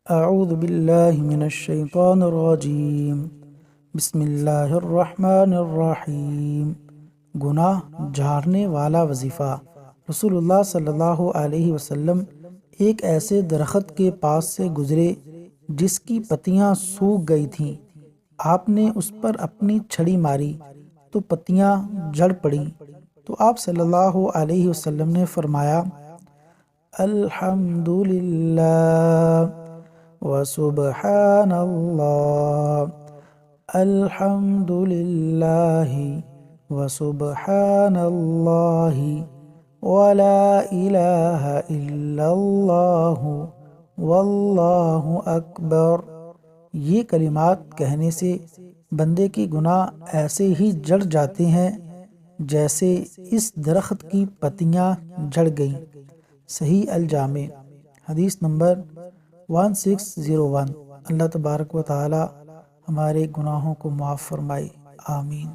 اعوذ باللہ من الشیطان الرجیم بسم اللہ الرحمن الرحیم۔ گناہ جھاڑنے والا وظیفہ۔ رسول اللہ صلی اللہ علیہ وسلم ایک ایسے درخت کے پاس سے گزرے جس کی پتیاں سوکھ گئی تھیں۔ آپ نے اس پر اپنی چھڑی ماری تو پتیاں جھڑ پڑیں، تو آپ صلی اللہ علیہ وسلم نے فرمایا، الحمدللہ وسبحان اللہ، الحمدللہ وسبحان اللہ ولا الہ الا اللہ واللہ اکبر۔ یہ کلمات کہنے سے بندے کے گناہ ایسے ہی جڑ جاتے ہیں جیسے اس درخت کی پتیاں جھڑ گئیں۔ صحیح الجامع، حدیث نمبر 1601۔ اللہ تبارک و تعالی ہمارے گناہوں کو معاف فرمائے، آمین۔